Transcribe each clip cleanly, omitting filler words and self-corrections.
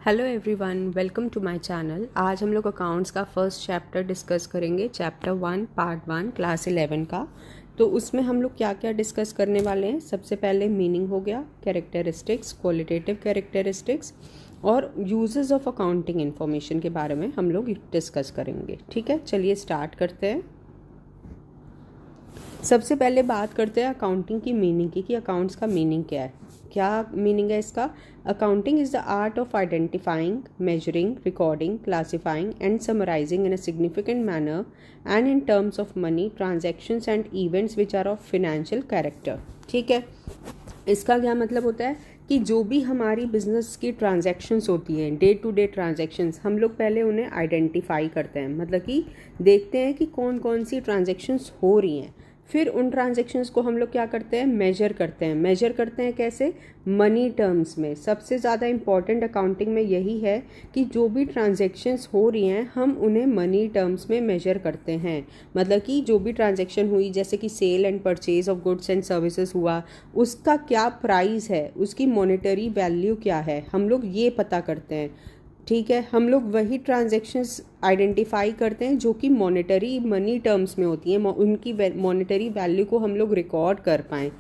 Hello everyone, welcome to my channel. आज हम लोग अकाउंट्स का फर्स्ट चैप्टर डिस्कस करेंगे, चैप्टर 1 पार्ट 1 क्लास 11 का। तो उसमें हम लोग क्या क्या डिस्कस करने वाले हैं। सबसे पहले मीनिंग हो गया, कैरेक्टरिस्टिक्स, क्वालिटेटिव कैरेक्टरिस्टिक्स और यूजेस ऑफ अकाउंटिंग इन्फॉर्मेशन के बारे में हम लोग डिस्कस करेंगे। ठीक है, चलिए स्टार्ट करते हैं। सबसे पहले बात करते हैं अकाउंटिंग की मीनिंग की, कि अकाउंट्स का मीनिंग क्या है। क्या मीनिंग है इसका? Accounting is the art of identifying, measuring, recording, classifying and summarising in a significant manner and in terms of money transactions and events which are of financial character. ठीक है, इसका क्या मतलब होता है कि जो भी हमारी बिजनेस की ट्रांजैक्शंस होती हैं, डे टू डे ट्रांजैक्शंस, हम लोग पहले उन्हें आइडेंटिफाई करते हैं, मतलब कि देखते हैं कि कौन कौन सी ट्रांजैक्शंस हो रही हैं। फिर उन ट्रांजैक्शंस को हम लोग क्या करते हैं, मेजर करते हैं। मेजर करते हैं कैसे? मनी टर्म्स में। सबसे ज़्यादा इम्पॉर्टेंट अकाउंटिंग में यही है कि जो भी ट्रांजैक्शंस हो रही हैं हम उन्हें मनी टर्म्स में मेजर करते हैं। मतलब कि जो भी ट्रांजैक्शन हुई, जैसे कि sale and purchase of goods and services हुआ, उसका क्या प्राइस है, उसकी मॉनेटरी वैल्यू क्या है, हम लोग ये पता करते हैं। ठीक है, हम लोग वही ट्रांजैक्शंस आइडेंटिफाई करते हैं जो कि मॉनेटरी मनी टर्म्स में होती हैं, उनकी मॉनेटरी वैल्यू को हम लोग रिकॉर्ड कर पाएँ।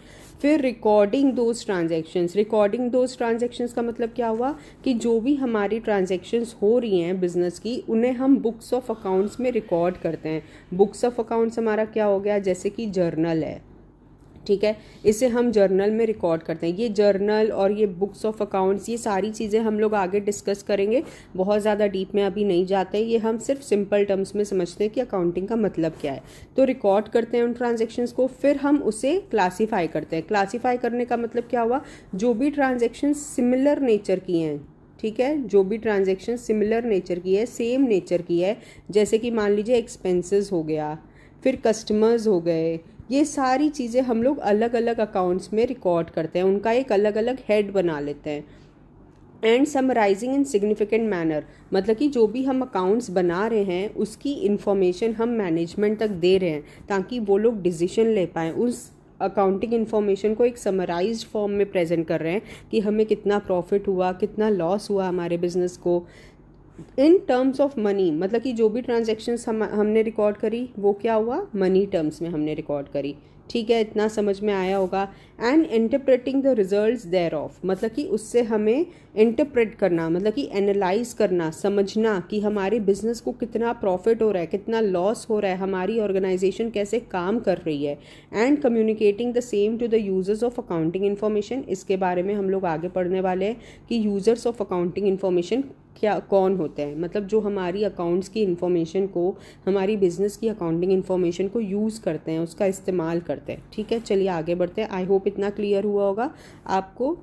फिर रिकॉर्डिंग दोज ट्रांजैक्शंस का मतलब क्या हुआ कि जो भी हमारी ट्रांजैक्शंस हो रही हैं बिजनेस की, उन्हें हम बुक्स ऑफ अकाउंट्स में रिकॉर्ड करते हैं। बुक्स ऑफ अकाउंट्स हमारा क्या हो गया, जैसे कि जर्नल है। ठीक है, इसे हम जर्नल में रिकॉर्ड करते हैं। ये जर्नल और ये बुक्स ऑफ अकाउंट्स, ये सारी चीज़ें हम लोग आगे डिस्कस करेंगे, बहुत ज़्यादा डीप में अभी नहीं जाते। ये हम सिर्फ सिंपल टर्म्स में समझते हैं कि अकाउंटिंग का मतलब क्या है। तो रिकॉर्ड करते हैं उन ट्रांजेक्शन्स को, फिर हम उसे क्लासीफाई करते हैं। क्लासीफाई करने का मतलब क्या हुआ, जो भी ट्रांजेक्शन सिमिलर नेचर की हैं, ठीक है, जो भी ट्रांजेक्शन सिमिलर नेचर की है, सेम नेचर की है, जैसे कि मान लीजिए एक्सपेंसेस हो गया, फिर कस्टमर्स हो गए, ये सारी चीज़ें हम लोग अलग अलग अकाउंट्स में रिकॉर्ड करते हैं, उनका एक अलग अलग हेड बना लेते हैं। And summarising in significant manner, मतलब कि जो भी हम अकाउंट्स बना रहे हैं उसकी इन्फॉर्मेशन हम मैनेजमेंट तक दे रहे हैं ताकि वो लोग डिसीजन ले पाएँ। उस अकाउंटिंग इन्फॉर्मेशन को एक समराइज्ड फॉर्म में प्रेजेंट कर रहे हैं कि हमें कितना प्रॉफिट हुआ, कितना लॉस हुआ हमारे बिजनेस को। इन टर्म्स ऑफ मनी, मतलब कि जो भी ट्रांजेक्शन्स हमने रिकॉर्ड करी वो क्या हुआ, मनी टर्म्स में हमने रिकॉर्ड करी। ठीक है, इतना समझ में आया होगा। And interpreting the results thereof, मतलब कि उससे हमें इंटरप्रेट करना, मतलब कि एनालाइज करना, समझना कि हमारे बिजनेस को कितना प्रॉफिट हो रहा है, कितना लॉस हो रहा है, हमारी ऑर्गेनाइजेशन कैसे काम कर रही है। And communicating the same to the users of accounting information, इसके बारे में हम लोग आगे पढ़ने वाले हैं कि यूजर्स ऑफ अकाउंटिंग इन्फॉर्मेशन क्या कौन होते हैं, मतलब जो हमारी अकाउंट्स की इन्फॉर्मेशन को, हमारी बिजनेस की अकाउंटिंग इन्फॉर्मेशन को यूज़ करते हैं, उसका इस्तेमाल करते हैं। ठीक है, चलिए आगे बढ़ते हैं। आई होप इतना क्लियर हुआ होगा आपको।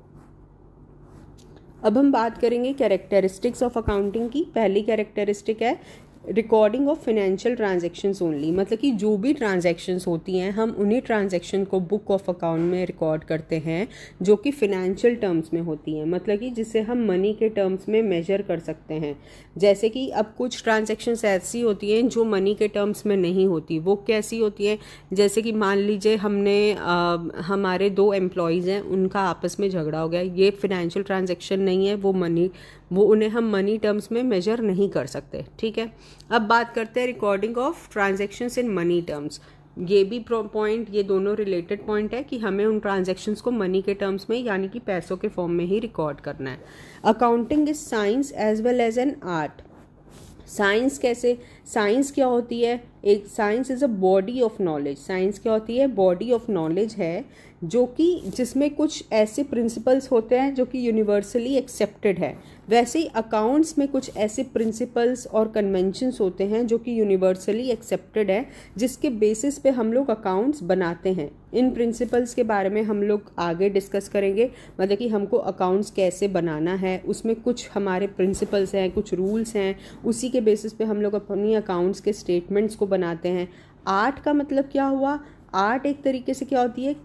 अब हम बात करेंगे कैरेक्टरिस्टिक्स ऑफ अकाउंटिंग की। पहली कैरेक्टरिस्टिक है recording of financial transactions only, मतलब कि जो भी ट्रांजैक्शंस होती हैं हम उन्हीं ट्रांजैक्शन को बुक ऑफ अकाउंट में रिकॉर्ड करते हैं जो कि फिनेंशियल टर्म्स में होती हैं, मतलब कि जिसे हम मनी के टर्म्स में मेजर कर सकते हैं। जैसे कि अब कुछ ट्रांजैक्शंस ऐसी होती हैं जो मनी के टर्म्स में नहीं होती। वो कैसी होती हैं? जैसे कि मान लीजिए हमने हमारे 2 एम्प्लॉयज़ हैं, उनका आपस में झगड़ा हो गया, ये फिनेंशियल ट्रांजैक्शन नहीं है, वो उन्हें हम मनी टर्म्स में मेजर नहीं कर सकते। ठीक है, अब बात करते हैं recording of transactions in money terms. ये भी पॉइंट, ये दोनों रिलेटेड पॉइंट है कि हमें उन ट्रांजैक्शंस को मनी के टर्म्स में, यानी कि पैसों के फॉर्म में ही रिकॉर्ड करना है। Accounting is science as well as an art. Science कैसे? साइंस क्या होती है? एक science is a body of knowledge. Science क्या होती है? बॉडी ऑफ नॉलेज है जो कि जिसमें कुछ ऐसे प्रिंसिपल्स होते हैं जो कि यूनिवर्सली एक्सेप्टेड है। वैसे ही अकाउंट्स में कुछ ऐसे प्रिंसिपल्स और कन्वेंशंस होते हैं जो कि यूनिवर्सली एक्सेप्टेड है, जिसके बेसिस पे हम लोग अकाउंट्स बनाते हैं। इन प्रिंसिपल्स के बारे में हम लोग आगे डिस्कस करेंगे, मतलब कि हमको अकाउंट्स कैसे बनाना है, उसमें कुछ हमारे प्रिंसिपल्स हैं, कुछ रूल्स हैं, उसी के बेसिस पे हम लोग अपनी अकाउंट्स के स्टेटमेंट्स को बनाते हैं। आर्ट का मतलब क्या हुआ? आर्ट एक तरीके से क्या होती है,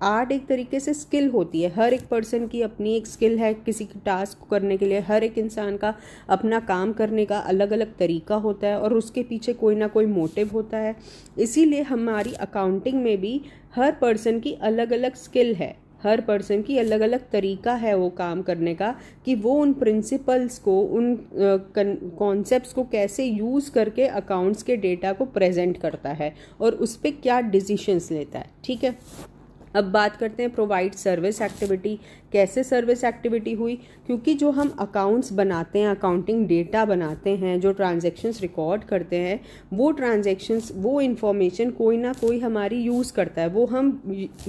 आर्ट एक तरीके से स्किल होती है। हर एक पर्सन की अपनी एक स्किल है, किसी की टास्क को करने के लिए हर एक इंसान का अपना काम करने का अलग अलग तरीका होता है और उसके पीछे कोई ना कोई मोटिव होता है। इसीलिए हमारी अकाउंटिंग में भी हर पर्सन की अलग अलग स्किल है, हर पर्सन की अलग अलग तरीका है वो काम करने का, कि वो उन प्रिंसिपल्स को, उन कॉन्सेप्ट्स को कैसे यूज़ करके अकाउंट्स के डेटा को प्रेजेंट करता है और उस पर क्या डिसीशंस लेता है। ठीक है, अब बात करते हैं प्रोवाइड सर्विस एक्टिविटी। कैसे सर्विस एक्टिविटी हुई? क्योंकि जो हम अकाउंट्स बनाते हैं, अकाउंटिंग डेटा बनाते हैं, जो ट्रांजैक्शंस रिकॉर्ड करते हैं, वो ट्रांजैक्शंस, वो इन्फॉर्मेशन कोई ना कोई हमारी यूज़ करता है,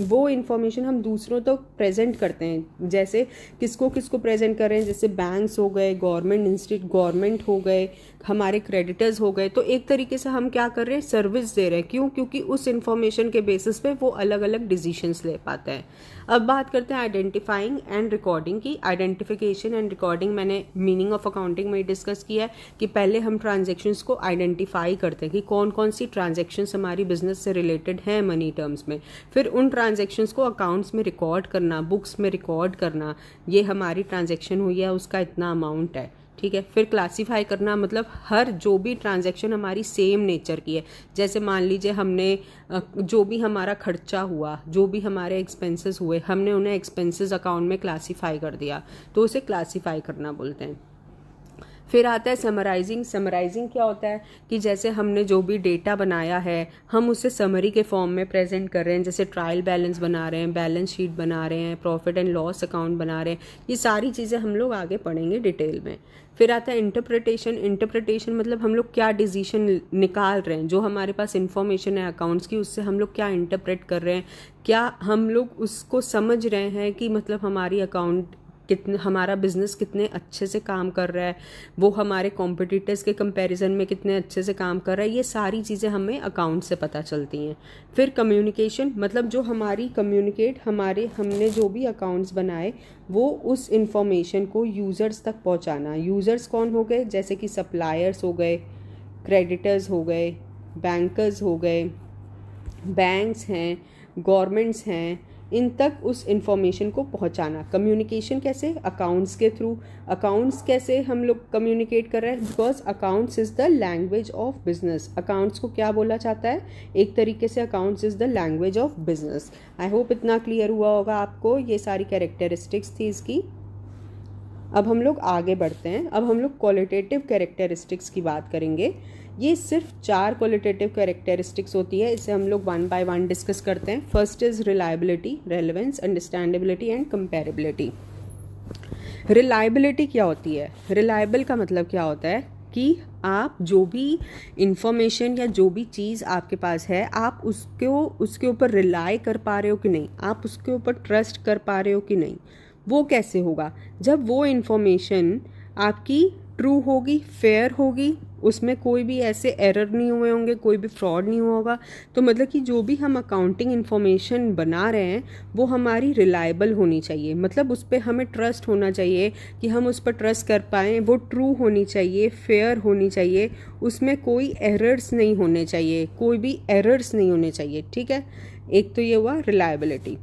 वो इन्फॉर्मेशन हम दूसरों तक प्रेजेंट करते हैं। जैसे किसको किसको प्रेजेंट कर रहे हैं, जैसे बैंक्स हो गए, गवर्नमेंट हो गए, हमारे क्रेडिटर्स हो गए। तो एक तरीके से हम क्या कर रहे हैं, सर्विस दे रहे हैं। क्यों? क्योंकि उस इन्फॉर्मेशन के बेसिस पे वो अलग अलग डिसीजंस ले पाते हैं। अब बात करते हैं आइडेंटिफाइंग एंड रिकॉर्डिंग की। आइडेंटिफिकेशन एंड रिकॉर्डिंग मैंने मीनिंग ऑफ अकाउंटिंग में डिस्कस किया है कि पहले हम ट्रांजेक्शन्स को आइडेंटिफाई करते हैं कि कौन कौन सी ट्रांजेक्शन्स हमारी बिजनेस से रिलेटेड हैं मनी टर्म्स में। फिर उन ट्रांजेक्शन्स को अकाउंट्स में रिकॉर्ड करना, बुक्स में रिकॉर्ड करना, ये हमारी ट्रांजेक्शन हुई है, उसका इतना अमाउंट है। ठीक है, फिर क्लासीफाई करना, मतलब हर जो भी ट्रांजैक्शन हमारी सेम नेचर की है, जैसे मान लीजिए हमने जो भी हमारा खर्चा हुआ, जो भी हमारे एक्सपेंसेस हुए, हमने उन्हें एक्सपेंसेस अकाउंट में क्लासीफाई कर दिया, तो उसे क्लासीफाई करना बोलते हैं। फिर आता है समराइजिंग। समराइजिंग क्या होता है कि जैसे हमने जो भी डेटा बनाया है हम उसे समरी के फॉर्म में प्रेजेंट कर रहे हैं, जैसे ट्रायल बैलेंस बना रहे हैं, बैलेंस शीट बना रहे हैं, प्रॉफिट एंड लॉस अकाउंट बना रहे हैं। ये सारी चीज़ें हम लोग आगे पढ़ेंगे डिटेल में। फिर आता है इंटरप्रिटेशन। इंटरप्रिटेशन मतलब हम लोग क्या डिसीजन निकाल रहे हैं, जो हमारे पास इंफॉर्मेशन है अकाउंट्स की, उससे हम लोग क्या इंटरप्रेट कर रहे हैं, क्या हम लोग उसको समझ रहे हैं कि मतलब हमारी अकाउंट कितने, हमारा बिजनेस कितने अच्छे से काम कर रहा है, वो हमारे कॉम्पिटिटर्स के कंपैरिजन में कितने अच्छे से काम कर रहा है। ये सारी चीज़ें हमें अकाउंट से पता चलती हैं। फिर कम्युनिकेशन, मतलब जो हमारी हमने जो भी अकाउंट्स बनाए वो उस इंफॉर्मेशन को यूज़र्स तक पहुंचाना। यूज़र्स कौन हो गए? जैसे कि सप्लायर्स हो गए, क्रेडिटर्स हो गए, बैंकर्स हो गए, बैंक्स हैं, गवर्नमेंट्स हैं, इन तक उस इंफॉर्मेशन को पहुंचाना। कम्युनिकेशन कैसे? अकाउंट्स के थ्रू। अकाउंट्स कैसे हम लोग कम्युनिकेट कर रहे हैं? Because accounts is the language of business. Accounts को क्या बोला जाता है? एक तरीके से accounts is the language of business. I hope इतना क्लियर हुआ होगा आपको। ये सारी कैरेक्टरिस्टिक्स थी इसकी। अब हम लोग आगे बढ़ते हैं। अब हम लोग क्वालिटेटिव कैरेक्टरिस्टिक्स की बात करेंगे। ये सिर्फ 4 क्वालिटेटिव कैरेक्टरिस्टिक्स होती है, इसे हम लोग 1 बाय 1 डिस्कस करते हैं। First is reliability, relevance, understandability and comparability. Reliability क्या होती है? रिलायबल का मतलब क्या होता है कि आप जो भी इंफॉर्मेशन या जो भी चीज़ आपके पास है, आप उसके ऊपर रिलाई कर पा रहे हो कि नहीं, आप उसके ऊपर ट्रस्ट कर पा रहे हो कि नहीं। वो कैसे होगा? जब वो इन्फॉर्मेशन आपकी ट्रू होगी, फेयर होगी, उसमें कोई भी ऐसे एरर नहीं हुए होंगे, कोई भी फ्रॉड नहीं हुआ होगा। तो मतलब कि जो भी हम अकाउंटिंग इन्फॉर्मेशन बना रहे हैं वो हमारी रिलायबल होनी चाहिए, मतलब उस पर हमें ट्रस्ट होना चाहिए कि हम उस पर ट्रस्ट कर पाएँ। वो ट्रू होनी चाहिए, फेयर होनी चाहिए, उसमें कोई एरर्स नहीं होने चाहिए, कोई भी एरर्स नहीं होने चाहिए। ठीक है, एक तो ये हुआ रिलायबिलिटी।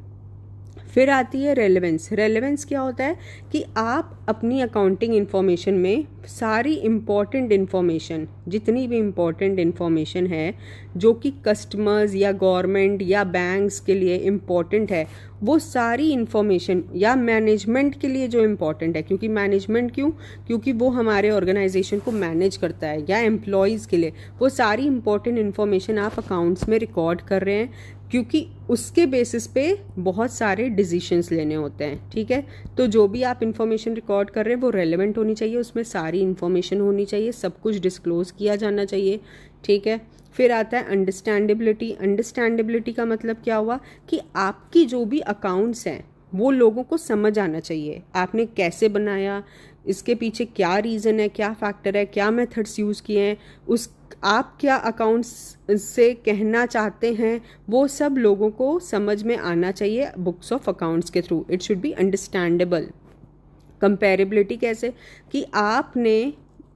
फिर आती है रेलेवेंस। रेलेवेंस क्या होता है कि आप अपनी अकाउंटिंग इन्फॉर्मेशन में सारी इम्पॉर्टेंट इन्फॉर्मेशन, जितनी भी इम्पॉर्टेंट इन्फॉर्मेशन है जो कि कस्टमर्स या गवर्नमेंट या बैंक्स के लिए इम्पॉर्टेंट है, वो सारी इन्फॉर्मेशन, या मैनेजमेंट के लिए जो इम्पॉर्टेंट है, क्योंकि मैनेजमेंट क्योंकि वो हमारे ऑर्गेनाइजेशन को मैनेज करता है, या एम्प्लॉयज़ के लिए, वो सारी इम्पॉर्टेंट इन्फॉर्मेशन आप अकाउंट्स में रिकॉर्ड कर रहे हैं, क्योंकि उसके बेसिस पे बहुत सारे डिसीशंस लेने होते हैं। ठीक है, तो जो भी आप इन्फॉर्मेशन रिकॉर्ड कर रहे हैं वो रेलेवेंट होनी चाहिए, उसमें सारी इन्फॉर्मेशन होनी चाहिए, सब कुछ डिस्क्लोज किया जाना चाहिए। ठीक है, फिर आता है अंडरस्टैंडेबिलिटी। अंडरस्टैंडेबिलिटी का मतलब क्या हुआ कि आपकी जो भी अकाउंट्स हैं वो लोगों को समझ आना चाहिए। आपने कैसे बनाया, इसके पीछे क्या रीज़न है, क्या फैक्टर है, क्या मेथड्स यूज़ किए हैं, आप क्या अकाउंट्स से कहना चाहते हैं, वो सब लोगों को समझ में आना चाहिए बुक्स ऑफ अकाउंट्स के through. It should be understandable. Comparability कैसे कि आपने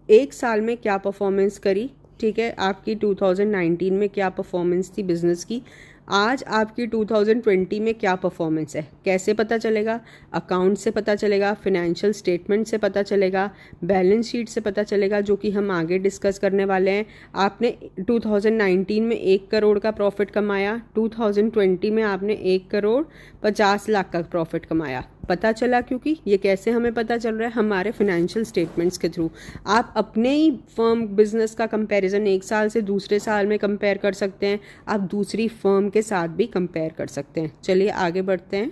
एक साल में क्या परफॉर्मेंस करी, ठीक है, आपकी 2019 में क्या परफॉर्मेंस थी बिजनेस की, आज आपकी 2020 में क्या परफॉर्मेंस है, कैसे पता चलेगा? अकाउंट से पता चलेगा, फिनेंशियल स्टेटमेंट से पता चलेगा, बैलेंस शीट से पता चलेगा, जो कि हम आगे डिस्कस करने वाले हैं। आपने 2019 में 1 करोड़ का प्रॉफिट कमाया, 2020 में आपने 1 करोड़ 50 लाख का प्रॉफिट कमाया। पता चला क्योंकि ये कैसे हमें पता चल रहा है? हमारे फिनेंशियल स्टेटमेंट्स के थ्रू। आप अपने ही फर्म बिजनेस का कंपैरिजन एक साल से दूसरे साल में कंपेयर कर सकते हैं, आप दूसरी फर्म के साथ भी कंपेयर कर सकते हैं। चलिए आगे बढ़ते हैं।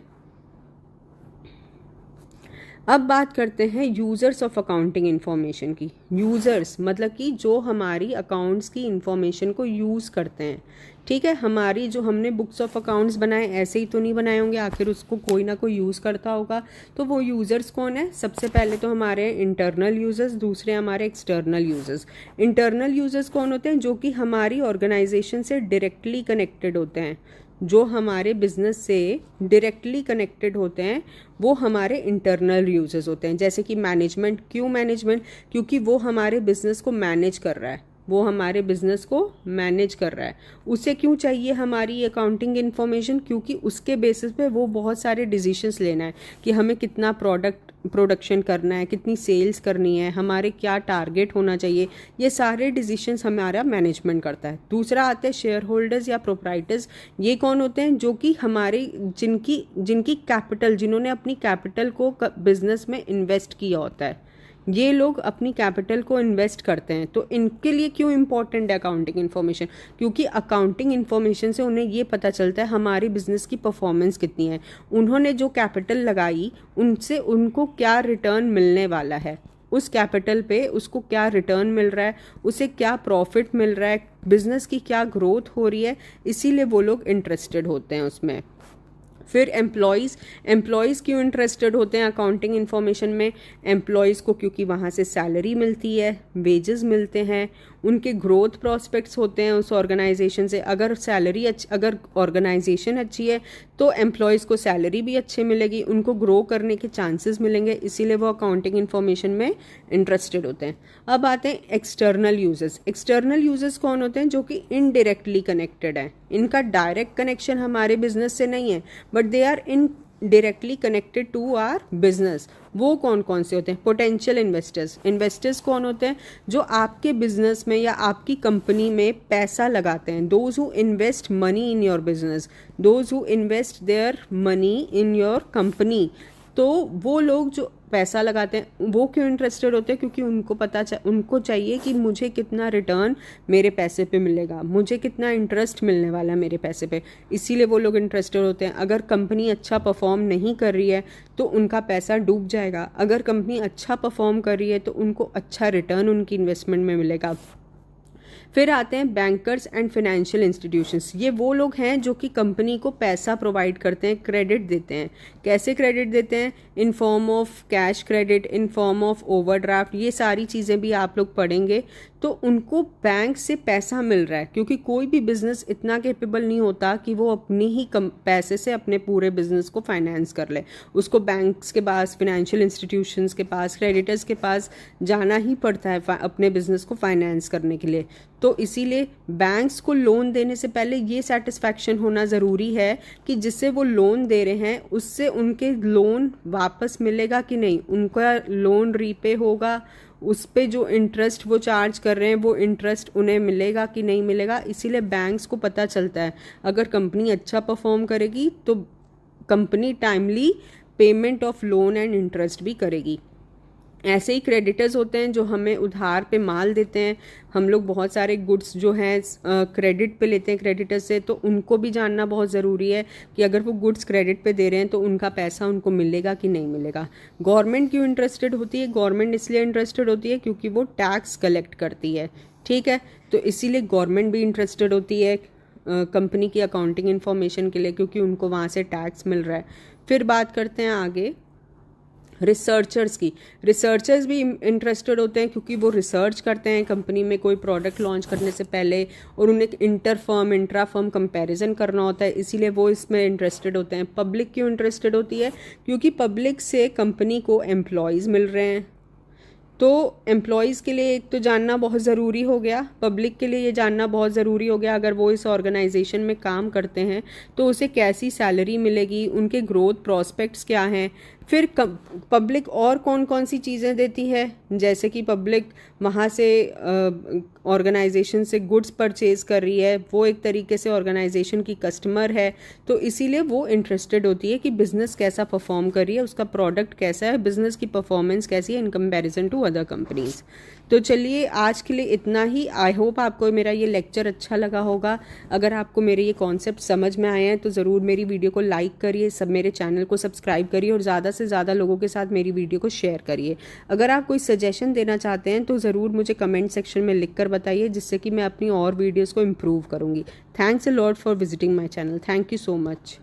अब बात करते हैं यूज़र्स ऑफ अकाउंटिंग इन्फॉर्मेशन की। यूज़र्स मतलब कि जो हमारी अकाउंट्स की इन्फॉर्मेशन को यूज़ करते हैं। ठीक है, हमारी जो हमने बुक्स ऑफ अकाउंट्स बनाए ऐसे ही तो नहीं बनाए होंगे, आखिर उसको कोई ना कोई यूज़ करता होगा। तो वो यूज़र्स कौन है? सबसे पहले तो हमारे इंटरनल यूज़र्स, दूसरे हमारे एक्सटर्नल यूज़र्स। इंटरनल यूज़र्स कौन होते हैं? जो कि हमारी ऑर्गेनाइजेशन से डायरेक्टली कनेक्टेड होते हैं, जो हमारे बिजनेस से डायरेक्टली कनेक्टेड होते हैं, वो हमारे इंटरनल यूजर्स होते हैं। जैसे कि मैनेजमेंट। क्यों मैनेजमेंट? क्योंकि वो हमारे बिजनेस को मैनेज कर रहा है, वो हमारे बिजनेस को मैनेज कर रहा है। उसे क्यों चाहिए हमारी अकाउंटिंग इन्फॉर्मेशन? क्योंकि उसके बेसिस पे वो बहुत सारे डिसीजंस लेना है कि हमें कितना प्रोडक्शन करना है, कितनी सेल्स करनी है, हमारे क्या टारगेट होना चाहिए, ये सारे डिसीजंस हमारा मैनेजमेंट करता है। दूसरा आते हैं शेयर होल्डर्स या प्रोप्राइटर्स। ये कौन होते हैं? जो कि हमारे जिनकी कैपिटल, जिन्होंने अपनी कैपिटल को बिजनेस में इन्वेस्ट किया होता है, ये लोग अपनी कैपिटल को इन्वेस्ट करते हैं। तो इनके लिए क्यों इम्पोर्टेंट है अकाउंटिंग इन्फॉर्मेशन? क्योंकि अकाउंटिंग इन्फॉर्मेशन से उन्हें ये पता चलता है हमारी बिजनेस की परफॉर्मेंस कितनी है, उन्होंने जो कैपिटल लगाई उनसे उनको क्या रिटर्न मिलने वाला है, उस कैपिटल पे उसको क्या रिटर्न मिल रहा है, उसे क्या प्रॉफिट मिल रहा है, बिजनेस की क्या ग्रोथ हो रही है। इसीलिए वो लोग इंटरेस्टेड होते हैं उसमें। फिर एम्प्लॉयज़ क्यों इंटरेस्टेड होते हैं अकाउंटिंग इन्फॉर्मेशन में? एम्प्लॉयज़ को क्योंकि वहाँ से सैलरी मिलती है, वेजेस मिलते हैं, उनके ग्रोथ प्रॉस्पेक्ट्स होते हैं उस ऑर्गेनाइजेशन से। अगर ऑर्गेनाइजेशन अच्छी है तो एम्प्लॉयज़ को सैलरी भी अच्छी मिलेगी, उनको ग्रो करने के चांसेस मिलेंगे, इसीलिए वो अकाउंटिंग इन्फॉर्मेशन में इंटरेस्टेड होते हैं। अब आते हैं एक्सटर्नल यूजर्स। एक्सटर्नल यूजर्स कौन होते हैं? जो कि इनडायरेक्टली कनेक्टेड हैं। इनका डायरेक्ट कनेक्शन हमारे बिजनेस से नहीं है, but they are indirectly connected to our business. वो कौन कौन से होते हैं? Potential investors. इन्वेस्टर्स कौन होते हैं? जो आपके बिजनेस में या आपकी कंपनी में पैसा लगाते हैं। Those who invest money in your business, those who invest their money in your company. तो वो लोग जो पैसा लगाते हैं वो क्यों इंटरेस्टेड होते हैं? क्योंकि उनको चाहिए कि मुझे कितना रिटर्न मेरे पैसे पे मिलेगा, मुझे कितना इंटरेस्ट मिलने वाला है मेरे पैसे पे, इसीलिए वो लोग इंटरेस्टेड होते हैं। अगर कंपनी अच्छा परफॉर्म नहीं कर रही है तो उनका पैसा डूब जाएगा, अगर कंपनी अच्छा परफॉर्म कर रही है तो उनको अच्छा रिटर्न उनकी इन्वेस्टमेंट में मिलेगा। फिर आते हैं बैंकर्स एंड फाइनेंशियल इंस्टीट्यूशंस। ये वो लोग हैं जो कि कंपनी को पैसा प्रोवाइड करते हैं, क्रेडिट देते हैं। कैसे क्रेडिट देते हैं? In form of cash credit, in form of overdraft. ये सारी चीज़ें भी आप लोग पढ़ेंगे। तो उनको बैंक से पैसा मिल रहा है, क्योंकि कोई भी बिजनेस इतना कैपेबल नहीं होता कि वो अपनी ही पैसे से अपने पूरे बिजनेस को फाइनेंस कर ले। उसको बैंक्स के पास, फाइनेंशियल इंस्टीट्यूशंस के पास, क्रेडिटर्स के पास जाना ही पड़ता है अपने बिजनेस को फाइनेंस करने के लिए। तो इसीलिए बैंक्स को लोन देने से पहले ये सेटिस्फैक्शन होना ज़रूरी है कि जिससे वो लोन दे रहे हैं उससे उनके लोन वापस मिलेगा कि नहीं, उनका लोन रीपे होगा, उस पे जो इंटरेस्ट वो चार्ज कर रहे हैं वो इंटरेस्ट उन्हें मिलेगा कि नहीं मिलेगा। इसीलिए बैंक्स को पता चलता है अगर कंपनी अच्छा परफॉर्म करेगी तो company timely payment of loan and interest भी करेगी। ऐसे ही क्रेडिटर्स होते हैं जो हमें उधार पे माल देते हैं। हम लोग बहुत सारे गुड्स जो हैं क्रेडिट पे लेते हैं क्रेडिटर्स से, तो उनको भी जानना बहुत ज़रूरी है कि अगर वो गुड्स क्रेडिट पे दे रहे हैं तो उनका पैसा उनको मिलेगा कि नहीं मिलेगा। गवर्नमेंट क्यों इंटरेस्टेड होती है? गवर्नमेंट इसलिए इंटरेस्टेड होती है क्योंकि वो टैक्स कलेक्ट करती है। ठीक है, तो इसीलिए गवर्नमेंट भी इंटरेस्टेड होती है कंपनी की अकाउंटिंग इन्फॉर्मेशन के लिए, क्योंकि उनको वहाँ से टैक्स मिल रहा है। फिर बात करते हैं आगे रिसर्चर्स की। रिसर्चर्स भी इंटरेस्टेड होते हैं क्योंकि वो रिसर्च करते हैं कंपनी में कोई प्रोडक्ट लॉन्च करने से पहले, और उन्हें इंट्रा फर्म कंपैरिजन करना होता है, इसीलिए वो इसमें इंटरेस्टेड होते हैं। पब्लिक क्यों इंटरेस्टेड होती है? क्योंकि पब्लिक से कंपनी को एम्प्लॉयज़ मिल रहे हैं, तो एम्प्लॉयज़ के लिए एक तो जानना बहुत ज़रूरी हो गया, पब्लिक के लिए ये जानना बहुत ज़रूरी हो गया अगर वो इस ऑर्गेनाइजेशन में काम करते हैं तो उसे कैसी सैलरी मिलेगी, उनके ग्रोथ प्रॉस्पेक्ट्स क्या हैं। फिर पब्लिक और कौन कौन सी चीज़ें देती है, जैसे कि पब्लिक वहाँ से ऑर्गेनाइजेशन से गुड्स परचेज़ कर रही है, वो एक तरीके से ऑर्गेनाइजेशन की कस्टमर है, तो इसीलिए वो इंटरेस्टेड होती है कि बिज़नेस कैसा परफॉर्म कर रही है, उसका प्रोडक्ट कैसा है, बिज़नेस की परफॉर्मेंस कैसी है in comparison to other companies. तो चलिए आज के लिए इतना ही। आई होप आपको मेरा ये लेक्चर अच्छा लगा होगा। अगर आपको मेरे ये कॉन्सेप्ट समझ में आए हैं तो ज़रूर मेरी वीडियो को लाइक करिए, सब मेरे चैनल को सब्सक्राइब करिए और ज़्यादा से ज़्यादा लोगों के साथ मेरी वीडियो को शेयर करिए। अगर आप कोई सजेशन देना चाहते हैं तो ज़रूर मुझे कमेंट सेक्शन में लिख कर बताइए, जिससे कि मैं अपनी और वीडियोज़ को इम्प्रूव करूँगी। Thanks a lot for visiting my channel. Thank you so much.